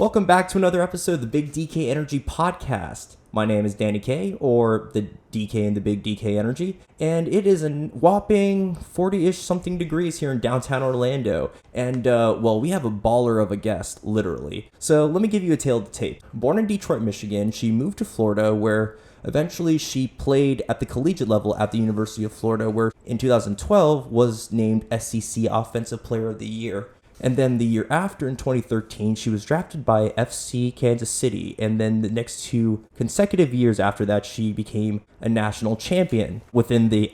Welcome back to another episode of the Big DK Energy Podcast. My name is Danny K, or the DK in the Big DK Energy, and it is a whopping 40-ish something degrees here in downtown Orlando. And, we have a baller of a guest, literally. So let me give you a tale of the tape. Born in Detroit, Michigan, she moved to Florida, where eventually she played at the collegiate level at the University of Florida, where in 2012 was named SEC Offensive Player of the Year. And then the year after, in 2013, she was drafted by FC Kansas City. And then the next 2 consecutive years after that, she became a national champion within the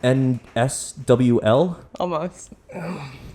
NSWL? Almost.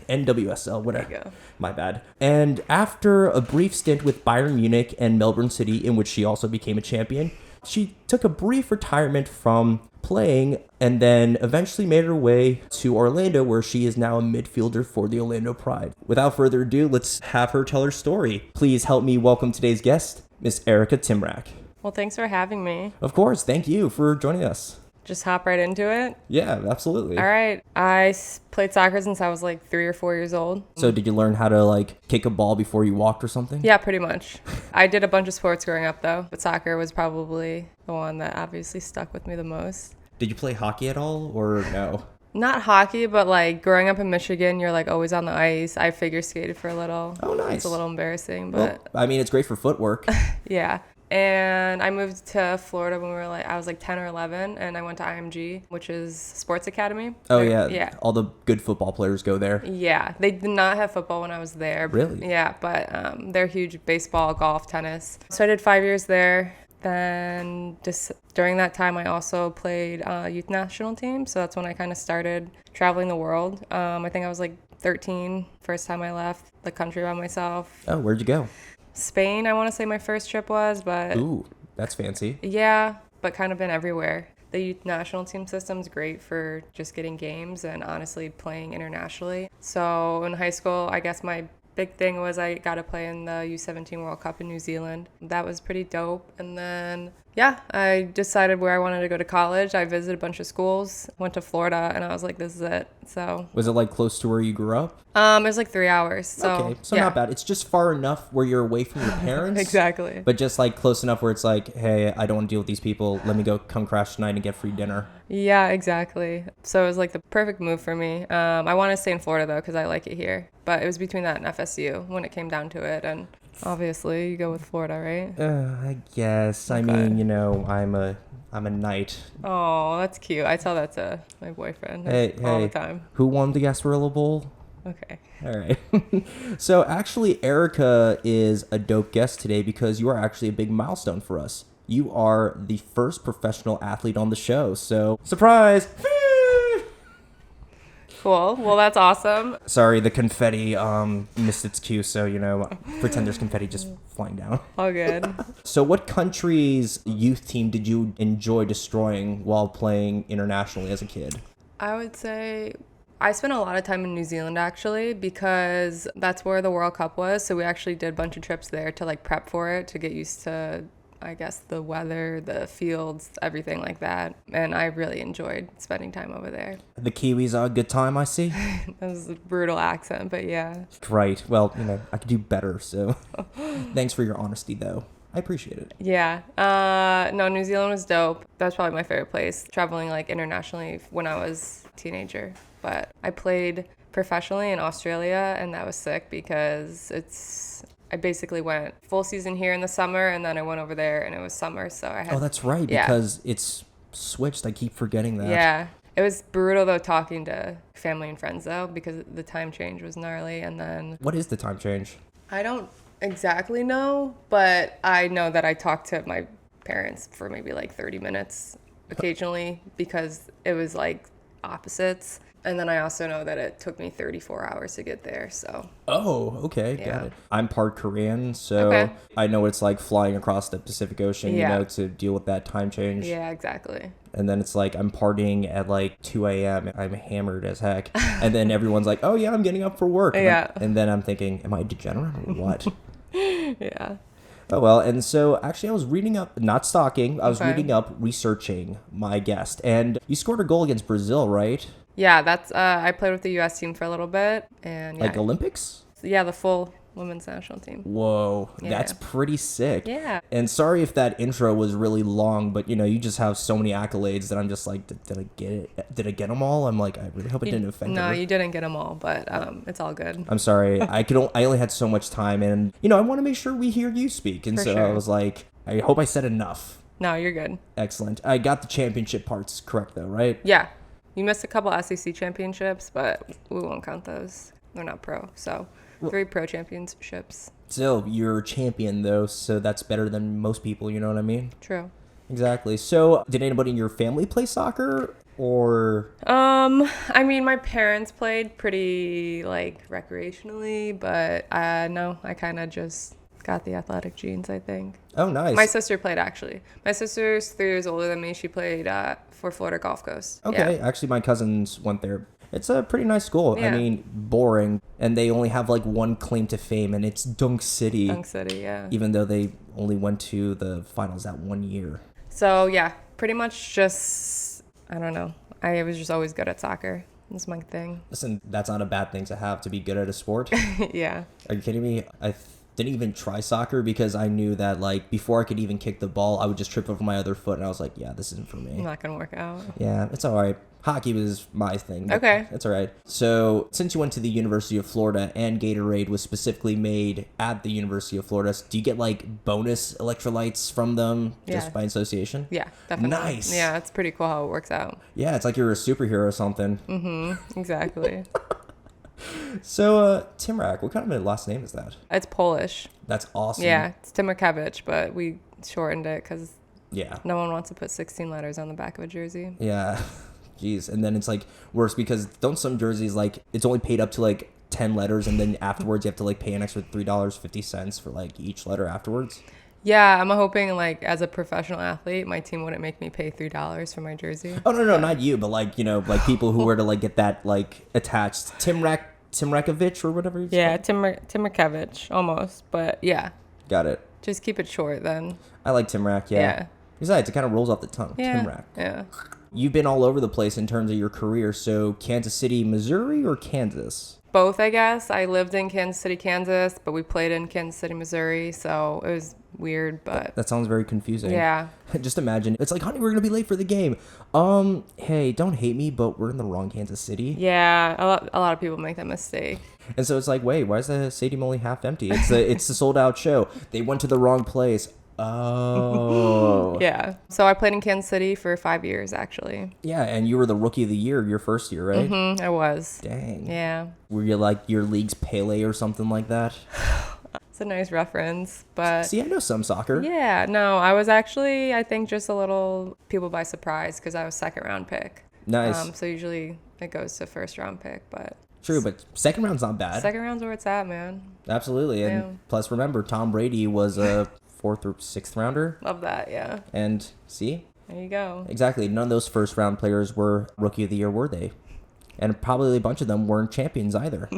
NWSL, whatever. There you go. My bad. And after a brief stint with Bayern Munich and Melbourne City, in which she also became a champion, she took a brief retirement from playing and then eventually made her way to Orlando, where she is now a midfielder for the Orlando Pride. Without further ado, let's have her tell her story. Please help me welcome today's guest, Miss Erika Tymrak. Well, thanks for having me. Of course, thank you for joining us. Just hop right into it. Yeah, absolutely. All right. I played soccer since I was like 3 or 4 years old. So did you learn how to kick a ball before you walked or something? Yeah, pretty much. I did a bunch of sports growing up though, but soccer was probably the one that obviously stuck with me the most. Did you play hockey at all or no? Not hockey, but growing up in Michigan, you're always on the ice. I figure skated for a little. Oh, nice. It's a little embarrassing, but well, it's great for footwork. yeah. And I moved to Florida when I was 10 or 11, and I went to IMG, which is Sports Academy. Oh, yeah. All the good football players go there. Yeah. They did not have football when I was there. Really? Yeah, but they're huge baseball, golf, tennis. So I did 5 years there. Then just during that time, I also played youth national team. So that's when I kind of started traveling the world. I think I was 13, first time I left the country by myself. Oh, where'd you go? Spain, I want to say my first trip was, but... Ooh, that's fancy. Yeah, but kind of been everywhere. The youth national team system's great for just getting games and honestly playing internationally. So in high school, I guess my big thing was I got to play in the U17 World Cup in New Zealand. That was pretty dope. And then, yeah, I decided where I wanted to go to college. I visited a bunch of schools, went to Florida, and I was like, this is it. So... Was it close to where you grew up? It was 3 hours. So, okay, so yeah. Not bad. It's just far enough where you're away from your parents. Exactly. But just close enough where it's hey, I don't want to deal with these people. Let me come crash tonight and get free dinner. Yeah, exactly. So it was the perfect move for me. I want to stay in Florida though, because I like it here. But it was between that and FSU when it came down to it. And obviously you go with Florida, right? I guess. Okay. I mean, I'm a knight. Oh, that's cute. I tell that to my boyfriend all the time. Who won the Gasparilla Bowl? Okay. All right. So actually, Erika is a dope guest today because you are actually a big milestone for us. You are the first professional athlete on the show. So, surprise! Cool. Well, that's awesome. Sorry, the confetti missed its cue, so, pretend there's confetti just flying down. All good. So what country's youth team did you enjoy destroying while playing internationally as a kid? I would say I spent a lot of time in New Zealand, actually, because that's where the World Cup was. So we actually did a bunch of trips there to prep for it, to get used to, I guess, the weather, the fields, everything like that. And I really enjoyed spending time over there. The Kiwis are a good time, I see. That was a brutal accent, but yeah. Right. Well, I could do better, so thanks for your honesty, though. I appreciate it. Yeah. No, New Zealand was dope. That was probably my favorite place, traveling internationally when I was a teenager. But I played professionally in Australia, and that was sick because I basically went full season here in the summer, and then I went over there and it was summer, so I had... Oh, that's right, because it's switched. I keep forgetting that. Yeah. It was brutal, though, talking to family and friends, though, because the time change was gnarly, and then... What is the time change? I don't exactly know, but I know that I talked to my parents for maybe 30 minutes occasionally because it was opposites. And then I also know that it took me 34 hours to get there, so... Oh, okay, yeah. Got it. I'm part Korean, so okay. I know what it's flying across the Pacific Ocean, to deal with that time change. Yeah, exactly. And then it's I'm partying at 2 a.m. I'm hammered as heck. And then everyone's oh yeah, I'm getting up for work. Yeah. And then I'm thinking, am I degenerate or what? Yeah. Oh, well, and so actually I was reading up, not stalking, I was Okay. reading up, researching my guest. And you scored a goal against Brazil, right? Yeah, that's I played with the U.S. team for a little bit, and yeah, Olympics? yeah, the full women's national team. Whoa, Yeah. that's pretty sick. Yeah. And sorry if that intro was really long, but you just have so many accolades that I'm just like, did I get it? Did I get them all? I'm like, I really hope it didn't offend her. No, you didn't get them all, but it's all good. I'm sorry. I only had so much time, and I want to make sure we hear you speak, and For so sure. I was like, I hope I said enough. No, you're good. Excellent. I got the championship parts correct though, right? Yeah. You missed a couple SEC championships, but we won't count those. They're not pro. So 3 pro championships. Still, you're a champion though, so that's better than most people, you know what I mean? True. Exactly. So, did anybody in your family play soccer, or? I mean, my parents played pretty recreationally, but no, I kind of just got the athletic genes, I think. Oh, nice. My sister played, actually. My sister's 3 years older than me. She played for Florida Gulf Coast. Okay, Yeah. actually, my cousins went there. It's a pretty nice school. Yeah. I mean, boring, and they only have one claim to fame, and it's Dunk City. Dunk City, yeah. Even though they only went to the finals that 1 year. So, yeah, pretty much just, I don't know. I was just always good at soccer. That's my thing. Listen, that's not a bad thing to have, to be good at a sport. Yeah. Are you kidding me? I didn't even try soccer because I knew that before I could even kick the ball, I would just trip over my other foot, and I was like, yeah, this isn't for me. Not going to work out. Yeah, it's all right. Hockey was my thing. But Okay. It's all right. So, since you went to the University of Florida and Gatorade was specifically made at the University of Florida, do you get bonus electrolytes from them just Yeah. by association? Yeah, definitely. Nice. Yeah, it's pretty cool how it works out. Yeah, it's like you're a superhero or something. Exactly. So, Tymrak, what kind of a last name is that? It's Polish. That's awesome. Yeah, it's Tymrakevich, but we shortened it because Yeah. no one wants to put 16 letters on the back of a jersey. Yeah. Jeez. And then it's worse because don't some jerseys it's only paid up to 10 letters, and then afterwards you have to pay an extra $3.50 for each letter afterwards? Yeah, I'm hoping as a professional athlete, my team wouldn't make me pay $3 for my jersey. Oh, no, not you, but people who were to get that attached. Tymrakovich or whatever it's Yeah, called. Tymrakevich, almost. But yeah, Got it. just keep it short then. I like Tymrak, yeah. Yeah. Besides, it kind of rolls off the tongue. Yeah. Tymrak. Yeah. You've been all over the place in terms of your career. So Kansas City, Missouri, or Kansas? Both, I guess. I lived in Kansas City, Kansas, but we played in Kansas City, Missouri, so it was weird, but That sounds very confusing. yeah. Just imagine. It's honey, we're going to be late for the game. Hey, don't hate me, but we're in the wrong Kansas City. Yeah, a lot of people make that mistake. And so it's wait, why is the stadium only half empty? It's the sold out show. They went to the wrong place. Oh. Yeah. So I played in Kansas City for 5 years, actually. Yeah, and you were the rookie of the year your first year, right? Mm-hmm, I was. Dang. Yeah. Were you your league's Pele or something like that? It's a nice reference, but See, I know some soccer. yeah, no, I was actually, I think, just a little people by surprise because I was second round pick. Nice. So usually it goes to first round pick, but True, but second round's not bad. second round's where it's at, man. Absolutely. And Yeah. plus, remember, Tom Brady was a 4th or 6th rounder. Love that, yeah. And see? There you go. Exactly. None of those first round players were rookie of the year, were they? And probably a bunch of them weren't champions either.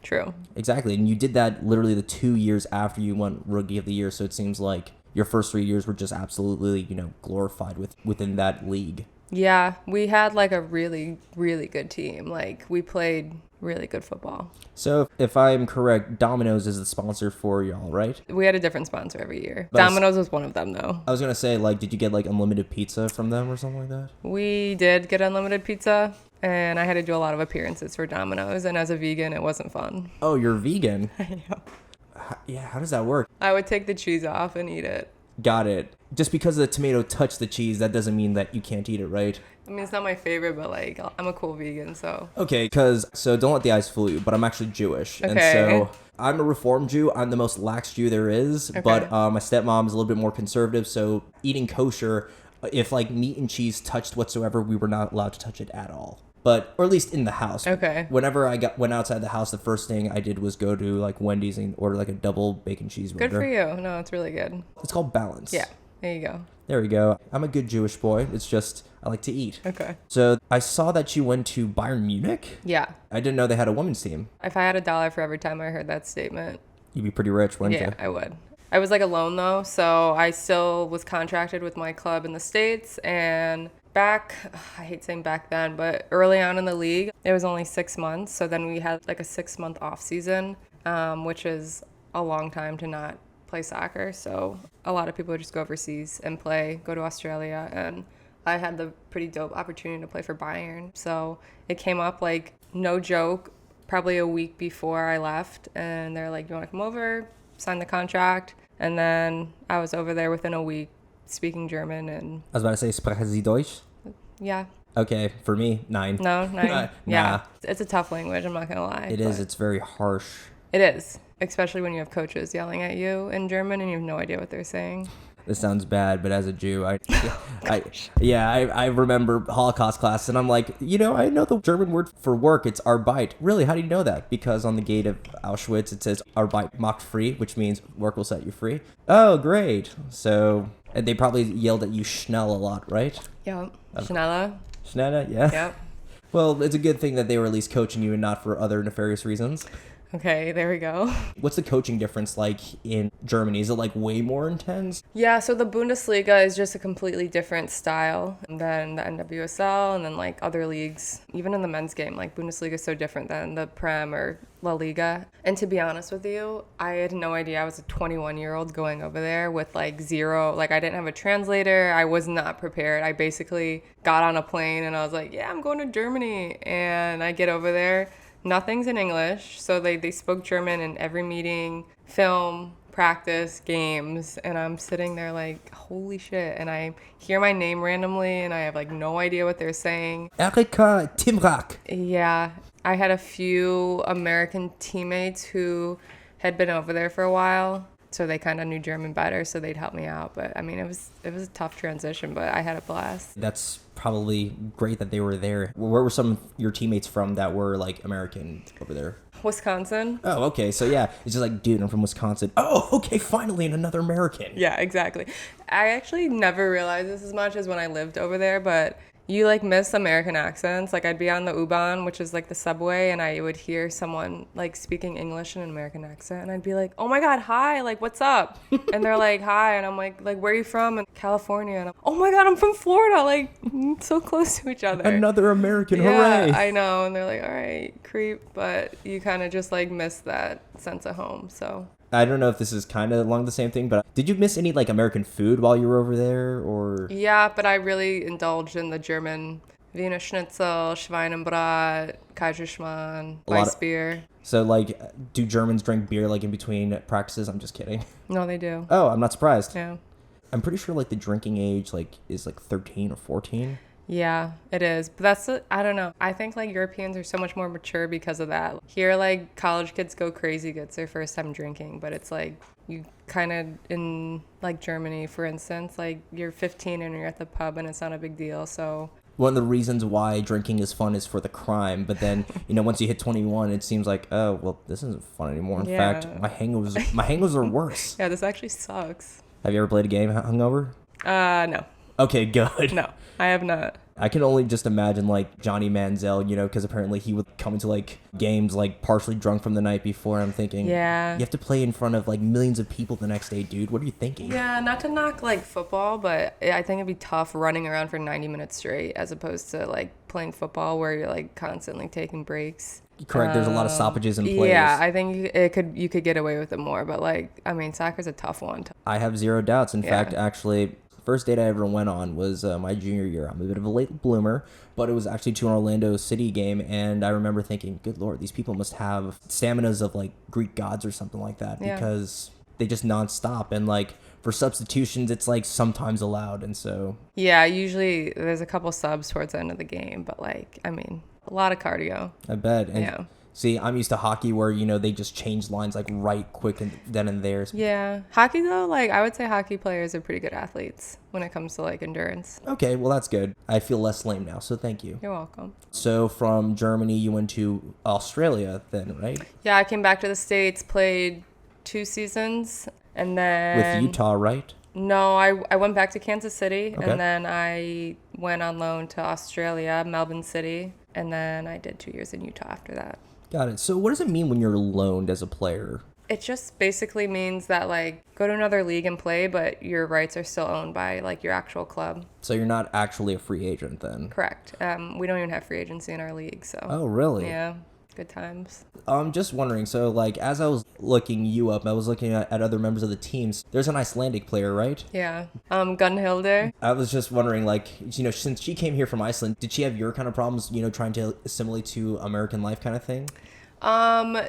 True. Exactly. And you did that literally the 2 years after you won rookie of the year. So it seems like your first 3 years were just absolutely, glorified within that league. Yeah, we had a really, really good team. We played really good football. So if I'm correct, Domino's is the sponsor for y'all, right? We had a different sponsor every year. But Domino's was one of them, though. I was going to say, did you get unlimited pizza from them or something like that? We did get unlimited pizza, and I had to do a lot of appearances for Domino's, and as a vegan, it wasn't fun. Oh, you're vegan. I know. Yeah, how does that work? I would take the cheese off and eat it. Got it. Just because the tomato touched the cheese, that doesn't mean that you can't eat it, right? I mean, it's not my favorite, but I'm a cool vegan, so. Okay, so don't let the eyes fool you, but I'm actually Jewish. And Okay. so I'm a Reformed Jew. I'm the most lax Jew there is. Okay. But my stepmom is a little bit more conservative. So eating kosher, if meat and cheese touched whatsoever, we were not allowed to touch it at all. Or at least in the house. Okay. Whenever I went outside the house, the first thing I did was go to Wendy's and order a double bacon cheeseburger. Good for you. No, it's really good. It's called balance. Yeah, there you go. There we go. I'm a good Jewish boy. It's just I like to eat. Okay. So I saw that you went to Bayern Munich. Yeah. I didn't know they had a women's team. If I had $1 for every time I heard that statement, You'd be pretty rich, wouldn't yeah, you? I would. I was alone though, so I still was contracted with my club in the States, and I hate saying back then, but early on in the league, it was only 6 months. So then we had a 6-month off season, which is a long time to not play soccer. So a lot of people would just go overseas and go to Australia. And I had the pretty dope opportunity to play for Bayern. So it came up like, no joke, probably a week before I left. And they're like, you want to come over, sign the contract? And then I was over there within a week speaking German. And I was about to say, sprechen Sie Deutsch? yeah. Okay, for me, 9. No, 9. Nah. Yeah. It's a tough language, I'm not going to lie. It is. It's very harsh. It is, especially when you have coaches yelling at you in German and you have no idea what they're saying. This sounds bad, but as a Jew, I remember Holocaust class, and I'm like, I know the German word for work. It's Arbeit. Really? How do you know that? Because on the gate of Auschwitz, it says Arbeit macht frei, which means work will set you free. Oh, great. So, and they probably yelled at you Schnell a lot, right? Yeah. Schneller. Schneller, yeah. Yep. Well, it's a good thing that they were at least coaching you and not for other nefarious reasons. Okay, there we go. What's the coaching difference like in Germany? Is it like way more intense? Yeah, so the Bundesliga is just a completely different style than the NWSL and then like other leagues. Even in the men's game, like Bundesliga is so different than the Prem or La Liga. And to be honest with you, I had no idea. I was a 21-year-old going over there with like zero, like I didn't have a translator. I was not prepared. I basically got on a plane and I was like, yeah, I'm going to Germany. And I get over there. Nothing's in English, so they spoke German in every meeting, film, practice, games, and I'm sitting there like, holy shit, and I hear my name randomly, and I have like no idea what they're saying. Erika Tymrak. Yeah, I had a few American teammates who had been over there for a while, so they kind of knew German better, so they'd help me out. But I mean, it was a tough transition, but I had a blast. That's probably great that they were there. Where were some of your teammates from that were like American over there? Wisconsin. Oh, okay. So yeah, it's just like, dude, I'm from Wisconsin. Oh, okay, finally another American. Yeah, exactly. I actually never realized this as much as when I lived over there, but you like miss American accents. Like I'd be on the U-Bahn, which is like the subway, and I would hear someone like speaking English in an American accent, and I'd be like, "Oh my God, hi! Like, what's up?" And they're like, "Hi," and I'm like, "Where are you from?" And California, and oh my God, I'm from Florida. Like, so close to each other. Another American, yeah, hooray! I know, and they're like, "All right, creep," but you kind of just like miss that sense of home. So. I don't know if this is kind of along the same thing, but did you miss any like American food while you were over there, or? Yeah, but I really indulged in the German Wiener Schnitzel, Schweinebrat, Kaiserschmarrn, Weissbier. So like, do Germans drink beer like in between practices? I'm just kidding. No, they do. Oh, I'm not surprised. Yeah. I'm pretty sure like the drinking age like is like 13 or 14. Yeah, it is. But I don't know. I think like Europeans are so much more mature because of that. Here, like college kids go crazy, it's their first time drinking, but it's like you kind of in like Germany, for instance, like you're 15 and you're at the pub and it's not a big deal. So one of the reasons why drinking is fun is for the crime, but then once you hit 21, it seems like, oh well, this isn't fun anymore. In fact, my hangovers are worse. Yeah, this actually sucks. Have you ever played a game hungover? No. Okay, good. No, I have not. I can only just imagine like Johnny Manziel, because apparently he would come into like games like partially drunk from the night before. I'm thinking, yeah, you have to play in front of like millions of people the next day, dude. What are you thinking? Yeah, not to knock like football, but I think it'd be tough running around for 90 minutes straight as opposed to like playing football where you're like constantly taking breaks. Correct. There's a lot of stoppages in plays. Yeah, I think you could get away with it more, but like I mean, soccer's a tough one. I have zero doubts. In fact, actually. First date I ever went on was my junior year. I'm a bit of a late bloomer, but it was actually to an Orlando City game, and I remember thinking, good Lord, these people must have staminas of like Greek gods or something like that, because they just nonstop, and like for substitutions, it's like sometimes allowed, and so. Yeah, usually there's a couple subs towards the end of the game, but like, I mean, a lot of cardio. I bet. And see, I'm used to hockey where, they just change lines like right quick and then and there. Yeah. Hockey though, like I would say hockey players are pretty good athletes when it comes to like endurance. Okay, well that's good. I feel less lame now, so thank you. You're welcome. So from Germany, you went to Australia then, right? Yeah, I came back to the States, played 2 seasons, and then... With Utah, right? No, I went back to Kansas City, and then I went on loan to Australia, Melbourne City, and then I did 2 years in Utah after that. Got it. So what does it mean when you're loaned as a player? It just basically means that, like, go to another league and play, but your rights are still owned by, like, your actual club. So you're not actually a free agent then? Correct. We don't even have free agency in our league, so. Oh, really? Yeah. Good times. I'm just wondering, so like as I was looking you up, I was looking at other members of the teams. There's an Icelandic player, right? Yeah. Gunhildur. I was just wondering, like, since she came here from Iceland, did she have your kind of problems, trying to assimilate to American life kind of thing?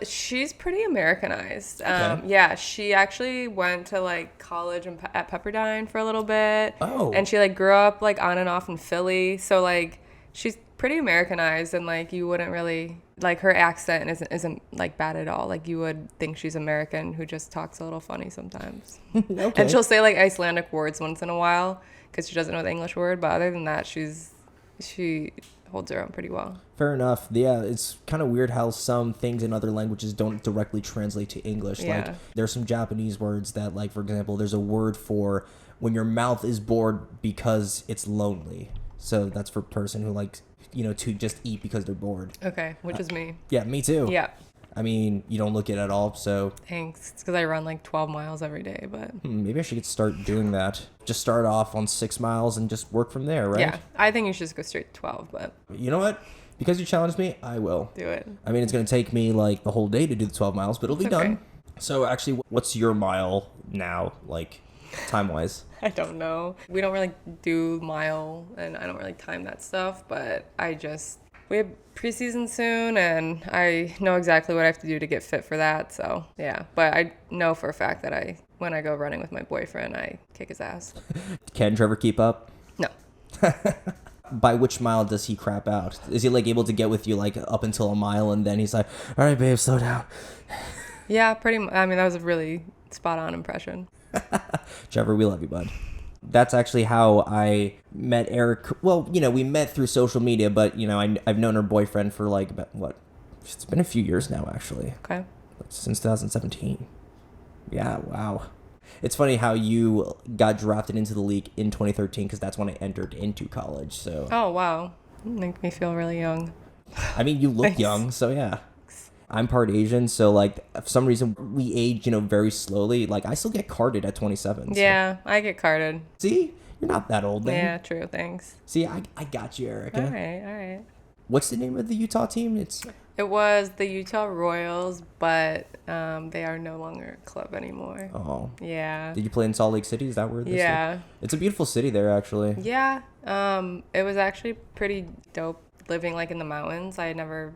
She's pretty Americanized. Okay. Yeah, she actually went to like college at Pepperdine for a little bit. Oh. And she like grew up like on and off in Philly. So like she's pretty Americanized, and like you wouldn't really like her accent isn't like bad at all. Like you would think she's American who just talks a little funny sometimes. Okay. And she'll say like Icelandic words once in a while because she doesn't know the English word. But other than that, she holds her own pretty well. Fair enough. Yeah, it's kind of weird how some things in other languages don't directly translate to English. Yeah. Like there's some Japanese words that, like, for example, there's a word for when your mouth is bored because it's lonely. So that's for a person who likes, to just eat because they're bored. Okay, which is me. Yeah, me too. Yeah. I mean, you don't look it at all, so Thanks. It's because I run like 12 miles every day, but maybe I should start doing that. Just start off on 6 miles and just work from there, right? yeah, I think you should just go straight to 12, but You know what? Because you challenged me, I will. do it. I mean, it's going to take me like the whole day to do the 12 miles, but it'll be It's okay. done. So actually, what's your mile now, like time-wise? I don't know. We don't really do mile, and I don't really time that stuff, but we have preseason soon, and I know exactly what I have to do to get fit for that, so yeah. But I know for a fact that when I go running with my boyfriend, I kick his ass. Can Trevor keep up? No. By which mile does he crap out? Is he like able to get with you like up until a mile and then he's like, all right, babe, slow down? Yeah, pretty much. I mean, that was a really spot on impression. Trevor, we love you, bud. That's actually how I met Eric. Well, we met through social media, but, I've known her boyfriend for like, about, what? It's been a few years now, actually. Okay. Since 2017. Yeah, wow. It's funny how you got drafted into the league in 2013 because that's when I entered into college. So Oh, wow. You make me feel really young. I mean, you look Thanks. young, so yeah. I'm part Asian, so like for some reason we age, very slowly. Like I still get carded at 27. So. Yeah, I get carded. See, you're not that old then. Yeah, true. Thanks. See, I got you, Erika. All right. What's the name of the Utah team? It was the Utah Royals, but they are no longer a club anymore. Oh. Yeah. Did you play in Salt Lake City? Is that where this Yeah. is? It's a beautiful city there, actually. Yeah. It was actually pretty dope living like in the mountains. I had never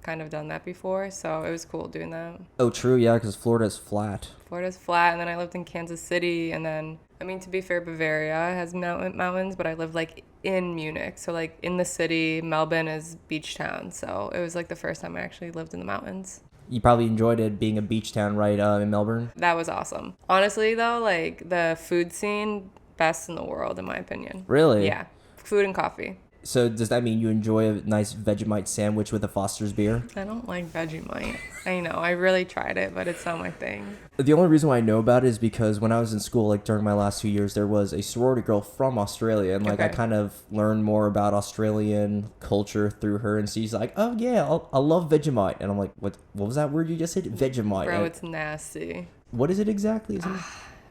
kind of done that before, so it was cool doing that. Oh, true, yeah, because Florida's flat. Florida's flat, and then I lived in Kansas City, and then, I mean, to be fair, Bavaria has mountains, but I lived like in Munich, so like in the city. Melbourne is beach town, so it was like the first time I actually lived in the mountains. You probably enjoyed it being a beach town, right, in Melbourne? That was awesome. Honestly, though, like the food scene, best in the world, in my opinion. Really? Yeah. Food and coffee. So does that mean you enjoy a nice Vegemite sandwich with a Foster's beer? I don't like Vegemite. I know. I really tried it, but it's not my thing. The only reason why I know about it is because when I was in school, like during my last 2 years, there was a sorority girl from Australia, and like I Okay. kind of learned more about Australian culture through her. And she's like, "Oh yeah, I love Vegemite," and I'm like, "What? What was that word you just said? Vegemite? Bro, it's nasty. What is it exactly?" Is it?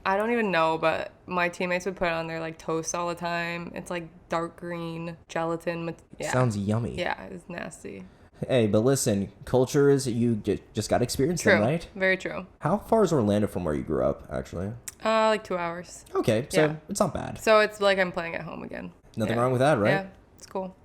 I don't even know, but my teammates would put it on their like toast all the time. It's like dark green gelatin. Yeah. Sounds yummy. Yeah, it's nasty. Hey, but listen, culture is you just got to experience True. them, right? Very true. How far is Orlando from where you grew up, actually? Like 2 hours. Okay, so Yeah. it's not bad. So it's like I'm playing at home again. Nothing Yeah. wrong with that, right? Yeah, it's cool.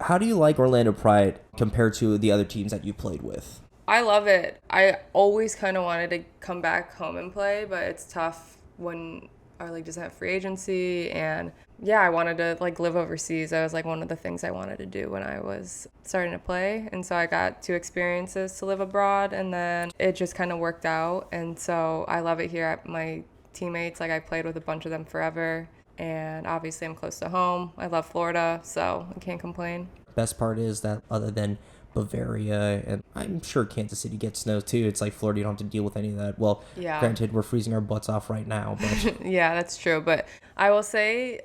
How do you like Orlando Pride compared to the other teams that you played with? I love it. I always kind of wanted to come back home and play, but it's tough when our league doesn't have free agency. And yeah, I wanted to like live overseas. That was like one of the things I wanted to do when I was starting to play. And so I got 2 experiences to live abroad, and then it just kind of worked out. And so I love it here. My teammates, like I played with a bunch of them forever. And obviously I'm close to home. I love Florida, so I can't complain. Best part is that other than Bavaria, and I'm sure Kansas City gets snow too, it's like Florida, you don't have to deal with any of that. Well, Yeah. granted, we're freezing our butts off right now, but Yeah, that's true. But I will say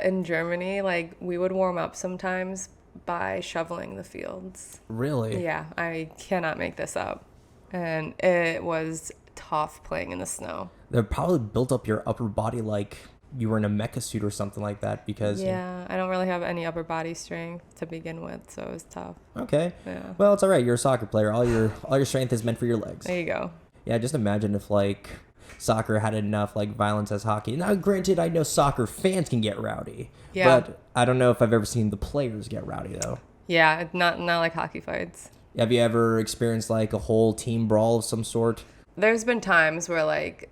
in Germany, like we would warm up sometimes by shoveling the fields. really? Yeah, I cannot make this up. And it was tough playing in the snow. They probably built up your upper body like you were in a mecha suit or something like that because... Yeah, I don't really have any upper body strength to begin with, so it was tough. Okay. Yeah. Well, it's all right. You're a soccer player. All your strength is meant for your legs. There you go. Yeah, just imagine if, like, soccer had enough, like, violence as hockey. Now, granted, I know soccer fans can get rowdy. Yeah. But I don't know if I've ever seen the players get rowdy, though. Yeah, it's not like hockey fights. Have you ever experienced, like, a whole team brawl of some sort? There's been times where, like,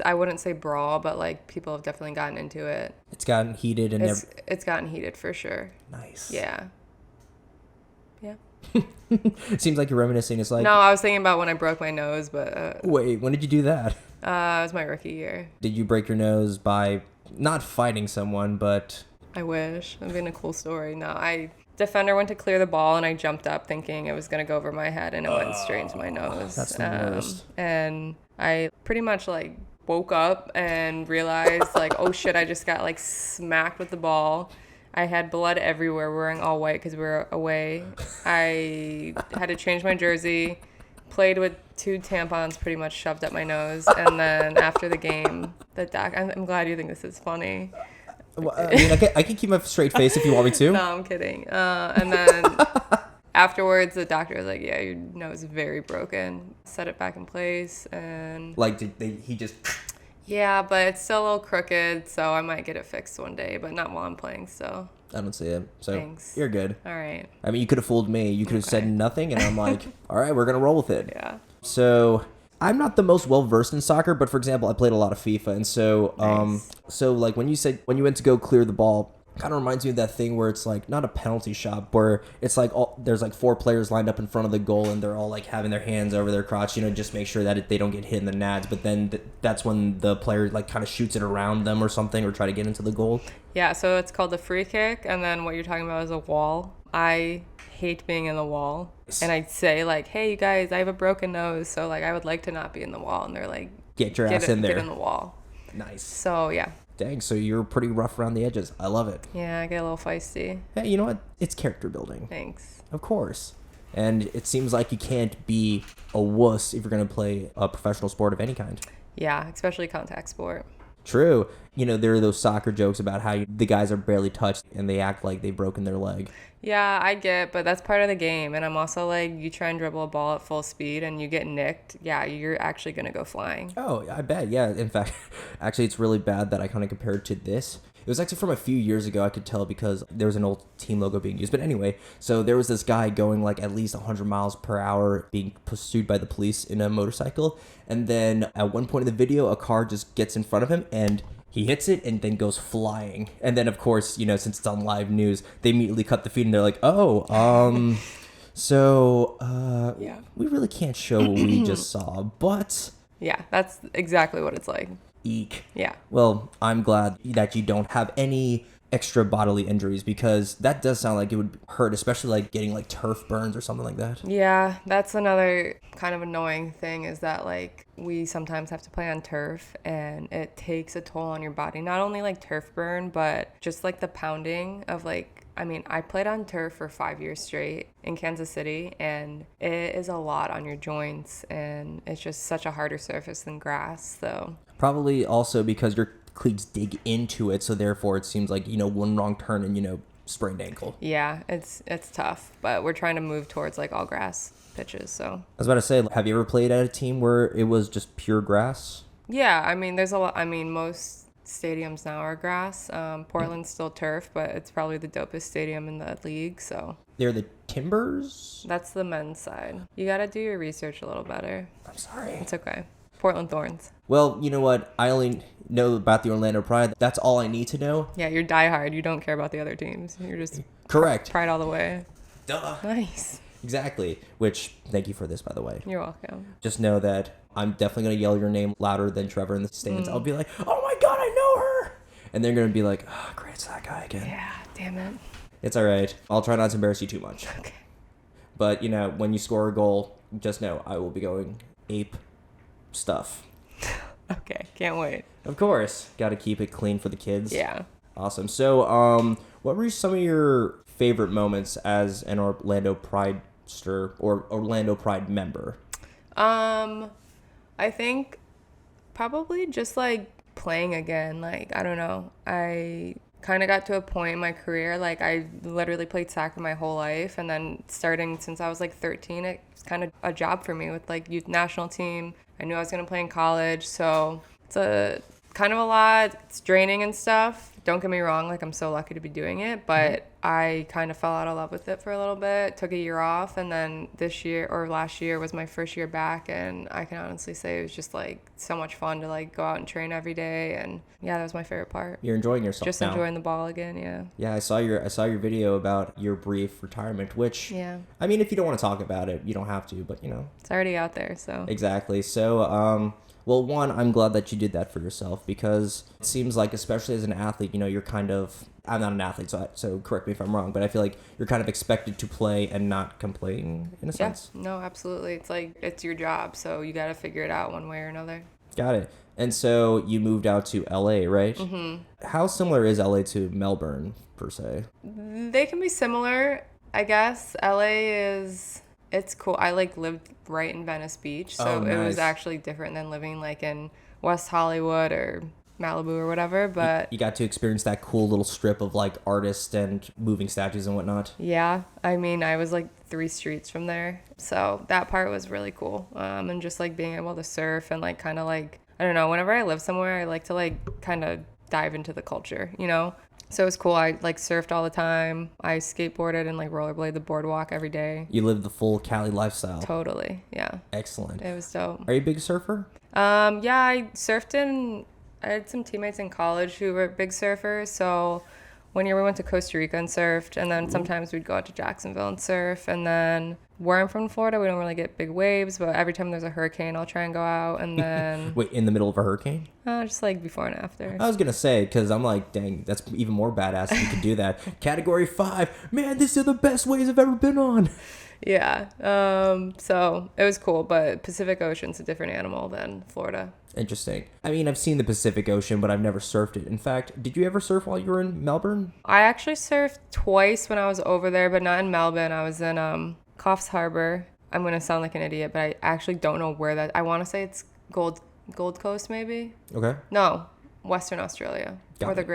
I wouldn't say brawl, but, like, people have definitely gotten into it. It's gotten heated and... It's gotten heated for sure. Nice. Yeah. Yeah. It seems like you're reminiscing. It's like... No, I was thinking about when I broke my nose, but... Wait, when did you do that? It was my rookie year. Did you break your nose by not fighting someone, but... I wish. It would have been a cool story. No, defender went to clear the ball, and I jumped up thinking it was going to go over my head, and it went straight into my nose. That's the worst. And I pretty much, like, woke up and realized, like, oh, shit, I just got, like, smacked with the ball. I had blood everywhere, wearing all white because we were away. I had to change my jersey, played with 2 tampons pretty much shoved up my nose, and then after the game, I'm glad you think this is funny. Well, I mean, I can keep a straight face if you want me to. No, I'm kidding. And then afterwards, the doctor was like, yeah, your nose is very broken. Set it back in place. And like, he just... Yeah, but it's still a little crooked, so I might get it fixed one day, but not while I'm playing, so. I don't see it. So thanks. You're good. All right. I mean, you could have fooled me. You could have said nothing, and I'm like, all right, we're going to roll with it. Yeah. So I'm not the most well-versed in soccer, but for example, I played a lot of FIFA. And so, Nice. So like when you went to go clear the ball, kind of reminds me of that thing where it's like not a penalty shot, where it's like there's like 4 players lined up in front of the goal and they're all like having their hands over their crotch, just make sure that they don't get hit in the nads. But then that's when the player like kind of shoots it around them or something, or try to get into the goal. Yeah, so it's called the free kick, and then what you're talking about is a wall. I hate being in the wall, and I say like, hey, you guys, I have a broken nose, so like I would like to not be in the wall, and they're like, get your ass in there. Get in the wall. Nice. So yeah. Dang, so you're pretty rough around the edges. I love it. Yeah, I get a little feisty. Hey, you know what? It's character building. Thanks. Of course. And it seems like you can't be a wuss if you're going to play a professional sport of any kind. Yeah, especially contact sport. True. There are those soccer jokes about how the guys are barely touched and they act like they've broken their leg. Yeah, I get, but that's part of the game. And I'm also like, you try and dribble a ball at full speed and you get nicked. Yeah, you're actually going to go flying. Oh, I bet. Yeah. In fact, actually, it's really bad that I kind of compared to this. It was actually from a few years ago, I could tell, because there was an old team logo being used. But anyway, so there was this guy going like at least 100 miles per hour being pursued by the police in a motorcycle. And then at one point in the video, a car just gets in front of him and he hits it and then goes flying. And then, of course, since it's on live news, they immediately cut the feed and they're like, yeah, we really can't show what we just saw, but... Yeah, that's exactly what it's like. Eek. Yeah. Well, I'm glad that you don't have any extra bodily injuries, because that does sound like it would hurt, especially like getting like turf burns or something like that. Yeah, that's another kind of annoying thing, is that like we sometimes have to play on turf and it takes a toll on your body. Not only like turf burn, but just like the pounding of like, I played on turf for 5 years straight in Kansas City, and it is a lot on your joints, and it's just such a harder surface than grass, so. Probably also because your cleats dig into it, so therefore it seems like, one wrong turn and, sprained ankle. Yeah, it's tough, but we're trying to move towards like all grass pitches, so. I was about to say, have you ever played at a team where it was just pure grass? Yeah, there's a lot. Most stadiums now are grass. Portland's still turf, but it's probably the dopest stadium in the league, so. They're the Timbers? That's the men's side. You gotta do your research a little better. I'm sorry. It's okay. Portland Thorns. Well, you know what? I only know about the Orlando Pride. That's all I need to know. Yeah, you're diehard. You don't care about the other teams. You're just... Correct. Pride all the way. Duh. Nice. Exactly. Which, thank you for this, by the way. You're welcome. Just know that I'm definitely going to yell your name louder than Trevor in the stands. I'll be like, oh my God, I know her. And they're going to be like, oh, great, it's that guy again. Yeah, damn it. It's all right. I'll try not to embarrass you too much. Okay. But, when you score a goal, just know I will be going ape stuff. Okay, can't wait. Of course. Got to keep it clean for the kids. Yeah. Awesome. So, what were some of your favorite moments as an Orlando Pridester or Orlando Pride member? I think probably just like playing again. Like, I don't know. I kind of got to a point in my career, like I literally played soccer my whole life, and then starting since I was like 13, it was kind of a job for me with like youth national team. I knew I was going to play in college, so it's a kind of a lot. It's draining and stuff. Don't get me wrong, like I'm so lucky to be doing it, but I kind of fell out of love with it for a little bit, took a year off, and then this year or last year was my first year back, and I can honestly say it was just like so much fun to like go out and train every day, and yeah, that was my favorite part. You're enjoying yourself just now. Enjoying the ball again. Yeah, I saw your video about your brief retirement, which I mean, if you don't want to talk about it, you don't have to, but it's already out there. So exactly. So well, one, I'm glad that you did that for yourself, because it seems like, especially as an athlete, you're kind of, I'm not an athlete, so correct me if I'm wrong, but I feel like you're kind of expected to play and not complain in a sense. No, absolutely. It's like, it's your job, so you got to figure it out one way or another. Got it. And so you moved out to LA, right? Mm-hmm. How similar is LA to Melbourne, per se? They can be similar, I guess. LA it's cool. I like lived right in Venice Beach, so nice. It was actually different than living like in West Hollywood or Malibu or whatever, but you got to experience that cool little strip of like artists and moving statues and whatnot. Yeah, I mean, I was like 3 streets from there, so that part was really cool. And just like being able to surf and like kind of like, I don't know, whenever I live somewhere, I like to like kind of dive into the culture, So it was cool. I like surfed all the time. I skateboarded and like rollerblade the boardwalk every day. You lived the full Cali lifestyle. Totally, yeah. Excellent. It was dope. Are you a big surfer? Yeah, I had some teammates in college who were big surfers. So one year we went to Costa Rica and surfed, and then sometimes we'd go out to Jacksonville and surf. And then where I'm from, Florida, we don't really get big waves, but every time there's a hurricane, I'll try and go out. And then wait, in the middle of a hurricane? Just like before and after. I was gonna say, because I'm like, dang, that's even more badass if you could do that. Category 5, man, these are the best waves I've ever been on. Yeah. So it was cool, but Pacific Ocean's a different animal than Florida. Interesting. I mean, I've seen the Pacific Ocean, but I've never surfed it. In fact, did you ever surf while you were in Melbourne? I actually surfed twice when I was over there, but not in Melbourne. I was in Coffs Harbour. I'm going to sound like an idiot, but I actually don't know where that... I want to say it's Gold Coast, maybe? Okay. No, Western Australia, where the it.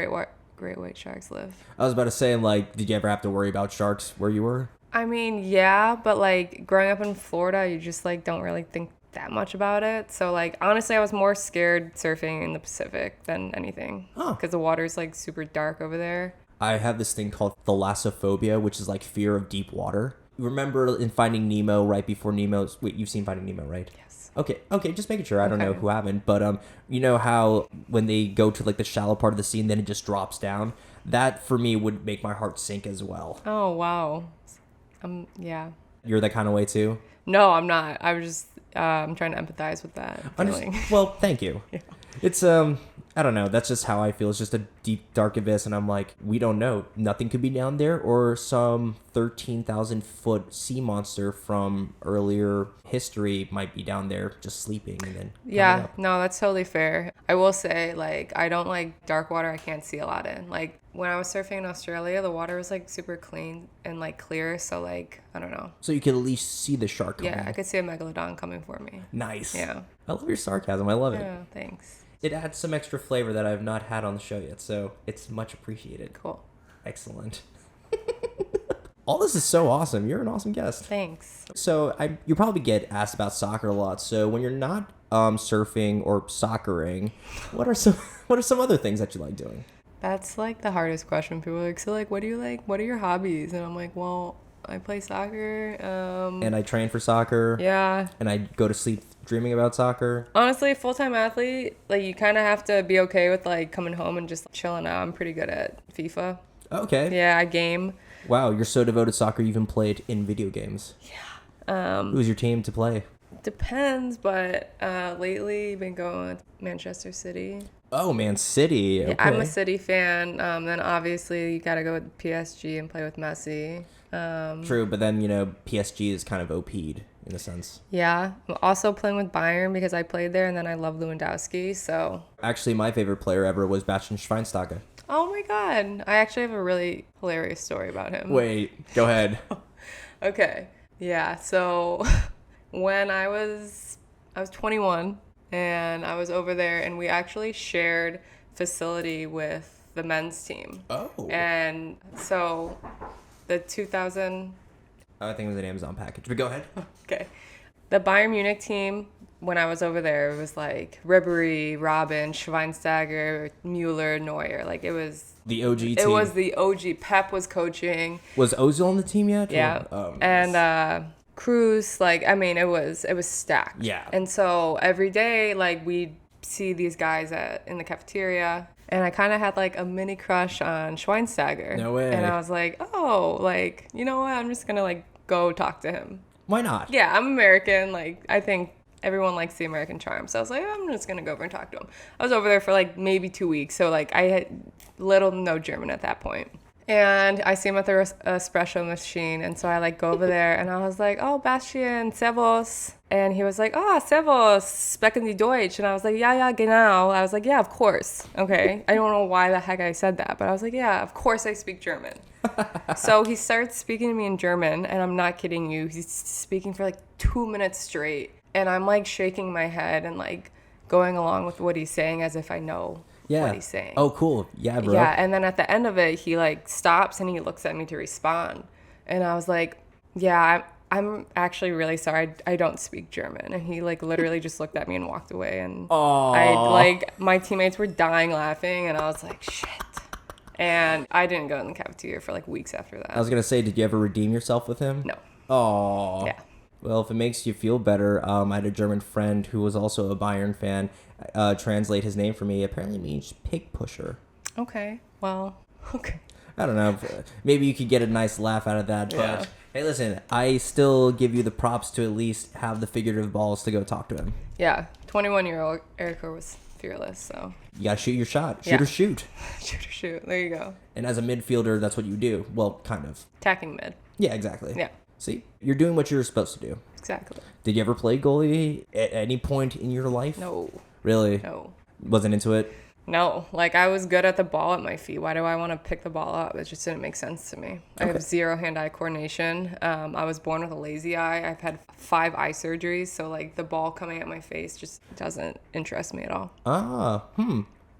great white sharks live. I was about to say, like, did you ever have to worry about sharks where you were? I mean, yeah, but, like, growing up in Florida, you just, like, don't really think that much about it. So, like, honestly, I was more scared surfing in the Pacific than anything. Because the water's, like, super dark over there. I have this thing called thalassophobia, which is, like, fear of deep water. Remember in Finding Nemo, right before Nemo's... Wait, you've seen Finding Nemo, right? Yes. Okay, just making sure. I don't know who haven't. But, you know how when they go to, like, the shallow part of the sea and then it just drops down? That, for me, would make my heart sink as well. Oh, wow. Yeah. You're that kind of way, too? No, I'm not. I was just... I'm trying to empathize with that feeling. Well, thank you. Yeah. It's, I don't know. That's just how I feel. It's just a deep, dark abyss. And I'm like, we don't know. Nothing could be down there, or some 13,000-foot sea monster from earlier history might be down there just sleeping and then yeah, no, that's totally fair. I will say, like, I don't like dark water I can't see a lot in. Like, when I was surfing in Australia, the water was, like, super clean and, like, clear. So, like, I don't know. So you could at least see the shark coming. Yeah, I could see a megalodon coming for me. Nice. Yeah. I love your sarcasm. I love it. Yeah, thanks. It adds some extra flavor that I've not had on the show yet, so it's much appreciated. Cool. Excellent. All this is so awesome. You're an awesome guest. Thanks. So you probably get asked about soccer a lot. So when you're not surfing or soccering, what are some other things that you like doing? That's like the hardest question. People are like, so like, what do you like? What are your hobbies? And I'm like, well, I play soccer. And I train for soccer. Yeah. And I go to sleep dreaming about soccer. Honestly, full-time athlete, like you kind of have to be okay with like coming home and just chilling out. I'm pretty good at FIFA. Okay. Yeah, I game. Wow, you're so devoted to soccer you even played in video games. Yeah. Who's your team to play? Depends, but lately been going with Manchester City. Oh, Man City. Okay. Yeah, I'm a City fan. Then obviously you got to go with PSG and play with Messi. True, but then, PSG is kind of OP'd in a sense. Yeah. I'm also playing with Bayern because I played there, and then I love Lewandowski, so... Actually, my favorite player ever was Bastian Schweinsteiger. Oh my god. I actually have a really hilarious story about him. Wait, go ahead. Okay. Yeah, so when I was 21, and I was over there, and we actually shared facility with the men's team. Oh. And so the 2000... I think it was an Amazon package, but go ahead. Okay. The Bayern Munich team, when I was over there, it was like Ribery, Robin, Schweinsteiger, Mueller, Neuer. Like, it was... The OG team. It was the OG. Pep was coaching. Was Ozil on the team yet? Yeah. Oh, and Cruz, like, I mean, it was stacked. Yeah. And so every day, like, we'd see these guys in the cafeteria, and I kind of had like a mini crush on Schweinsteiger. No way. And I was like, oh, like, you know what? I'm just gonna like go talk to him. Why not? Yeah, I'm American. Like, I think everyone likes the American charm. So I was like, I'm just going to go over and talk to him. I was over there for like maybe 2 weeks. So like I had little to no German at that point. And I see him at the espresso machine. And so I like go over there and I was like, oh, Bastian, servus. And he was like, oh, servus, sprechen Sie Deutsch? And I was like, ja, genau. I was like, yeah, of course. Okay. I don't know why the heck I said that, but I was like, yeah, of course I speak German. So he starts speaking to me in German, and I'm not kidding you. He's speaking for like 2 minutes straight. And I'm like shaking my head and like going along with what he's saying as if I know what he's saying. Oh, cool. Yeah, bro. Yeah, and then at the end of it, he like stops and he looks at me to respond. And I was like, yeah, I'm actually really sorry. I don't speak German. And he like literally just looked at me and walked away. And my teammates were dying laughing, and I was like, shit. And I didn't go in the cafeteria for like weeks after that. I was going to say, did you ever redeem yourself with him? No. Oh. Yeah. Well, if it makes you feel better, I had a German friend who was also a Bayern fan translate his name for me. Apparently means pig pusher. Okay. Well, okay. I don't know. Maybe you could get a nice laugh out of that. But Yeah. hey, listen, I still give you the props to at least have the figurative balls to go talk to him. Yeah. 21-year-old Erika was fearless, so. You got to shoot your shot. Shoot Yeah. or shoot. Shoot or shoot. There you go. And as a midfielder, that's what you do. Well, kind of. Attacking mid. Yeah, exactly. Yeah. See, you're doing what you're supposed to do. Exactly. Did you ever play goalie at any point in your life? No. Really? No. Wasn't into it? No. Like, I was good at the ball at my feet. Why do I want to pick the ball up? It just didn't make sense to me. I have zero hand-eye coordination. I was born with a lazy eye. I've had 5 eye surgeries, so, like, the ball coming at my face just doesn't interest me at all.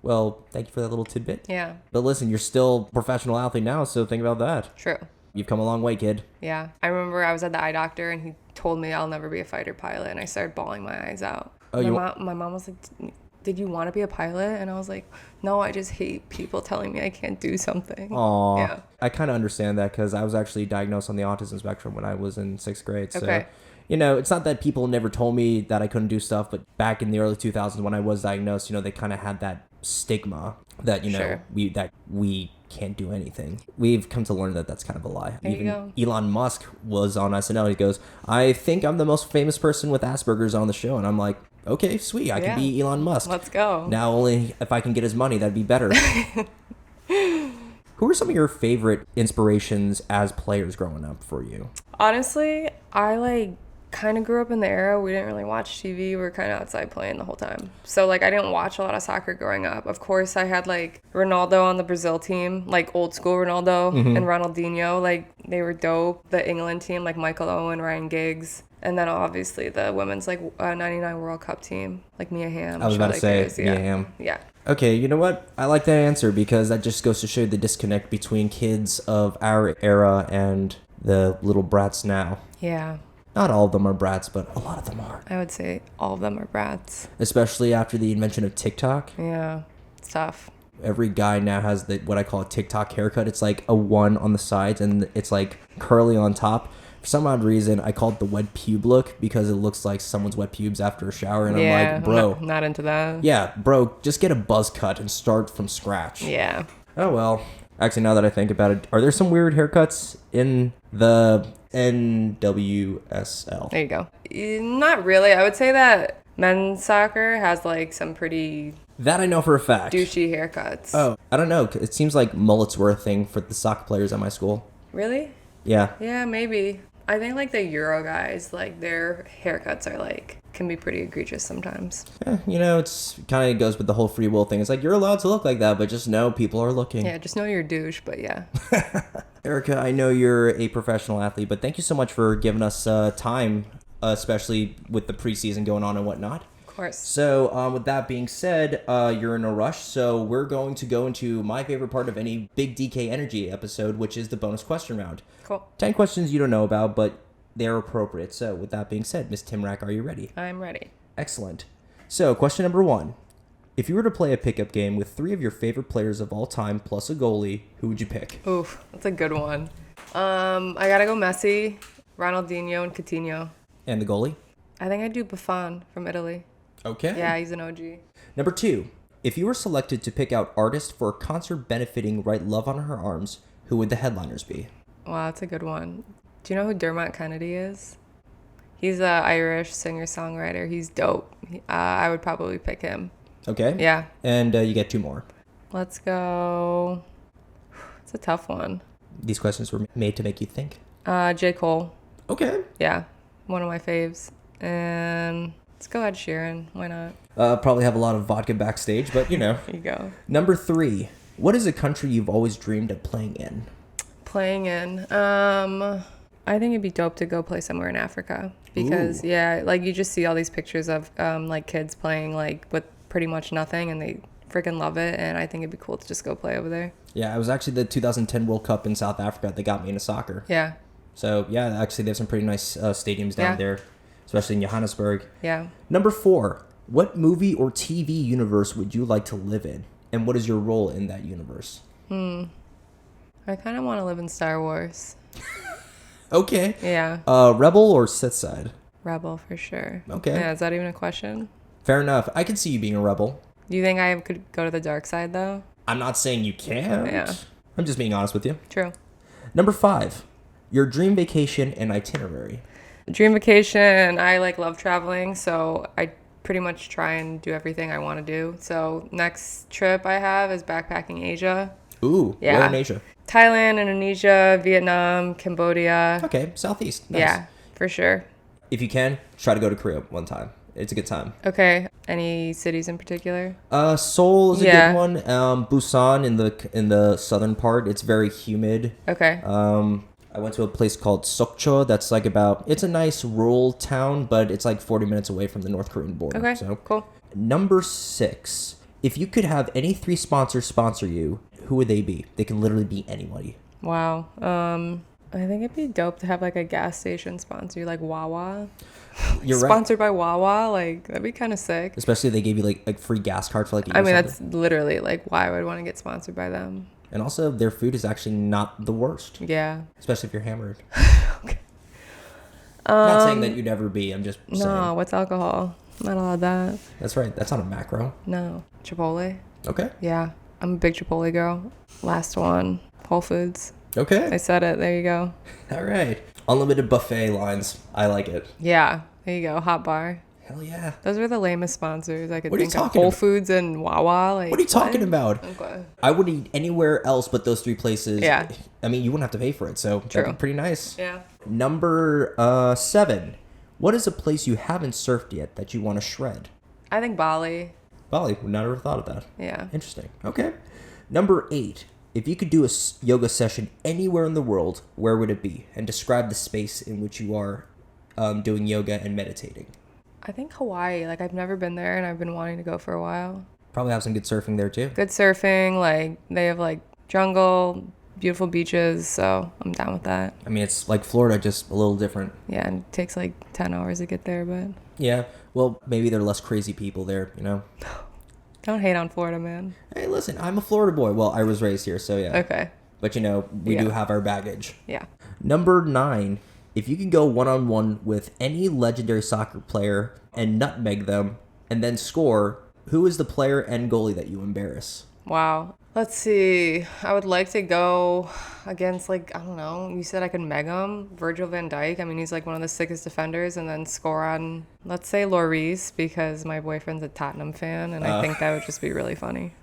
Well, thank you for that little tidbit. Yeah. But listen, you're still a professional athlete now, so think about that. True. You've come a long way, kid. Yeah. I remember I was at the eye doctor, and he told me I'll never be a fighter pilot, and I started bawling my eyes out. Oh, my mom was like, did you want to be a pilot? And I was like, no, I just hate people telling me I can't do something. Aw. Yeah. I kind of understand that because I was actually diagnosed on the autism spectrum when I was in 6th grade. So, Okay. you know, it's not that people never told me that I couldn't do stuff, but back in the early 2000s when I was diagnosed, you know, they kind of had that stigma that, you know, Sure. we can't do anything. We've come to learn that that's kind of a lie. There you Even go. Elon Musk was on SNL. He goes, I think I'm the most famous person with Asperger's on the show. And I'm like, okay, sweet. I can be Elon Musk. Let's go. Now only if I can get his money, that'd be better. Who are some of your favorite inspirations as players growing up for you? Honestly, I kind of grew up in the era we didn't really watch TV. We were kind of outside playing the whole time. So I didn't watch a lot of soccer growing up. Of course, I had Ronaldo on the Brazil team, old school Ronaldo and Ronaldinho. They were dope. The England team, Michael Owen, Ryan Giggs. And then obviously the women's 99 World Cup team, Mia Hamm. I was about to say Mia Hamm. Yeah. Okay, you know what? I like that answer because that just goes to show the disconnect between kids of our era and the little brats now. Yeah. Not all of them are brats, but a lot of them are. I would say all of them are brats. Especially after the invention of TikTok. Yeah. It's tough. Every guy now has what I call a TikTok haircut. It's like a 1 on the sides and it's curly on top. For some odd reason, I call it the wet pube look because it looks like someone's wet pubes after a shower. And I'm like, bro. Not into that. Yeah, bro, just get a buzz cut and start from scratch. Yeah. Oh, well. Actually, now that I think about it, are there some weird haircuts in the NWSL? There you go. Not really. I would say that men's soccer has some pretty That I know for a fact. douchey haircuts. Oh, I don't know. It seems like mullets were a thing for the soccer players at my school. Really? Yeah. Yeah, maybe. I think the Euro guys, their haircuts are can be pretty egregious sometimes. It's kind of goes with the whole free will thing. It's you're allowed to look like that, but just know people are looking. Yeah, just know you're a douche, but yeah. Erika, I know you're a professional athlete, but thank you so much for giving us time, especially with the preseason going on and whatnot. Of course. So with that being said, you're in a rush. So we're going to go into my favorite part of any big DK Energy episode, which is the bonus question round. Cool. 10 questions you don't know about, but they're appropriate. So with that being said, Miss Tymrak, are you ready? I'm ready. Excellent. So question number 1. If you were to play a pickup game with 3 of your favorite players of all time plus a goalie, who would you pick? Oof, that's a good one. I gotta go Messi, Ronaldinho, and Coutinho. And the goalie? I think I'd do Buffon from Italy. Okay. Yeah, he's an OG. Number 2. If you were selected to pick out artists for a concert benefiting Write Love on Her Arms, who would the headliners be? Wow, that's a good one. Do you know who Dermot Kennedy is? He's an Irish singer-songwriter. He's dope. I would probably pick him. Okay. Yeah. And you get 2 more. Let's go. It's a tough one. These questions were made to make you think. J. Cole. Okay. Yeah, one of my faves. And let's go Ed Sheeran. Why not? Probably have a lot of vodka backstage, but you know. There you go. Number 3. What is a country you've always dreamed of playing in? Playing in. I think it'd be dope to go play somewhere in Africa. Because, Ooh. yeah, like you just see all these pictures of like kids playing like with pretty much nothing and they freaking love it. And I think it'd be cool to just go play over there. Yeah, it was actually the 2010 World Cup in South Africa that got me into soccer. Yeah. So, yeah, actually, there's some pretty nice stadiums down there, especially in Johannesburg. Yeah. Number 4, what movie or TV universe would you like to live in? And what is your role in that universe? I kind of want to live in Star Wars. Okay. Yeah. Rebel or Sith side? Rebel for sure. Okay. Yeah, is that even a question? Fair enough. I can see you being a rebel. Do you think I could go to the dark side though? I'm not saying you can't. Yeah. I'm just being honest with you. True. Number 5, your dream vacation and itinerary. Dream vacation. I love traveling, so I pretty much try and do everything I want to do. So next trip I have is backpacking Asia. Ooh, Yeah. where in Asia? Thailand, Indonesia, Vietnam, Cambodia. Okay, Southeast. Nice. Yeah, for sure. If you can, try to go to Korea one time. It's a good time. Okay. Any cities in particular? Seoul is a Yeah. good one. Busan in the southern part, it's very humid. Okay. I went to a place called Sokcho. That's it's a nice rural town, but it's 40 minutes away from the North Korean border. Okay. So Cool. Number 6, if you could have any 3 sponsors sponsor you, who would they be? They can literally be anybody. Wow. I think it'd be dope to have a gas station sponsor you, like Wawa. You're right. Sponsored by Wawa, that'd be kind of sick. Especially if they gave you like free gas card for a year. I mean, that's literally why I would want to get sponsored by them. And also, their food is actually not the worst. Yeah. Especially if you're hammered. Okay. Not saying that you'd ever be. I'm just saying. No, what's alcohol? Not allowed that. That's right. That's not a macro. No. Chipotle. Okay. Yeah. I'm a big Chipotle girl. Last one. Whole Foods. Okay. I said it. There you go. All right. Unlimited buffet lines. I like it. Yeah. There you go. Hot Bar. Hell yeah. Those were the lamest sponsors I could What are you think of. talking Whole about? Foods and Wawa. What are you talking about? Okay. I would eat anywhere else but those 3 places. Yeah. I mean, you wouldn't have to pay for it, so True. that'd be pretty nice. Yeah. Number 7. What is a place you haven't surfed yet that you want to shred? I think Bali. Bali. Would not have thought of that. Yeah. Interesting. Okay. Number 8. If you could do a yoga session anywhere in the world, where would it be? And describe the space in which you are doing yoga and meditating. I think Hawaii. I've never been there and I've been wanting to go for a while. Probably have some good surfing there too. Good surfing. They have jungle, beautiful beaches. So I'm down with that. I mean, it's like Florida, just a little different. Yeah. And it takes 10 hours to get there, but Yeah. Well, maybe there are less crazy people there, don't hate on Florida, man. Hey, listen, I'm a Florida boy. Well, I was raised here, so yeah. Okay. But we do have our baggage. Yeah. Number 9. If you could go one-on-one with any legendary soccer player and nutmeg them and then score, who is the player and goalie that you embarrass? Wow. Let's see. I would like to go against, I don't know. You said I could meg him. Virgil van Dijk. I mean, he's one of the sickest defenders. And then score on, let's say, Lloris, because my boyfriend's a Tottenham fan. And I think that would just be really funny.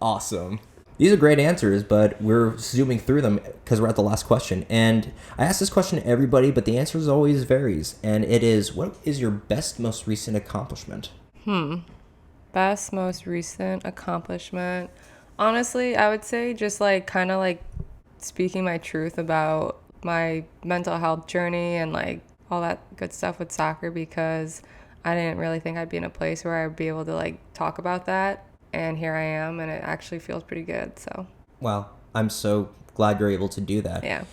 Awesome. These are great answers, but we're zooming through them because we're at the last question. And I ask this question to everybody, but the answer always varies. And it is, what is your best, most recent accomplishment? Best, most recent accomplishment. Honestly, I would say just kind of speaking my truth about my mental health journey and all that good stuff with soccer, because I didn't really think I'd be in a place where I'd be able to like talk about that. And here I am, and it actually feels pretty good. So, Wow, I'm so glad you're able to do that. yeah.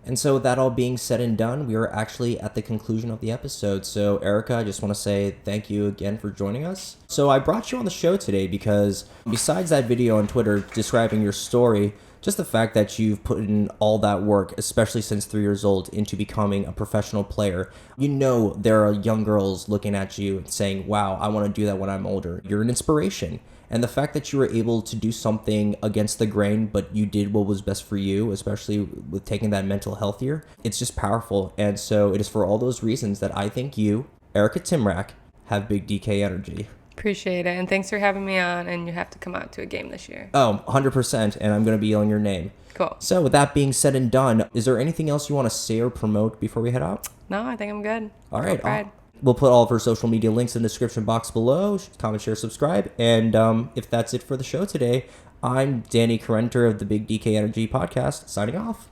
And so with that all being said and done, we are actually at the conclusion of the episode. So Erika, I just want to say thank you again for joining us. So I brought you on the show today because besides that video on Twitter describing your story, just the fact that you've put in all that work, especially since 3 years old, into becoming a professional player, you know there are young girls looking at you and saying, wow, I want to do that when I'm older. You're an inspiration. And the fact that you were able to do something against the grain, but you did what was best for you, especially with taking that mental health here, it's just powerful. And so it is for all those reasons that I think you, Erika Tymrak, have big DK energy. Appreciate it. And thanks for having me on. And you have to come out to a game this year. Oh, 100%. And I'm going to be yelling your name. Cool. So with that being said and done, is there anything else you want to say or promote before we head out? No, I think I'm good. All right. Pride. We'll put all of our social media links in the description box below. Comment, share, subscribe. And if that's it for the show today, I'm Danny Carenter of the Big DK Energy Podcast, signing off.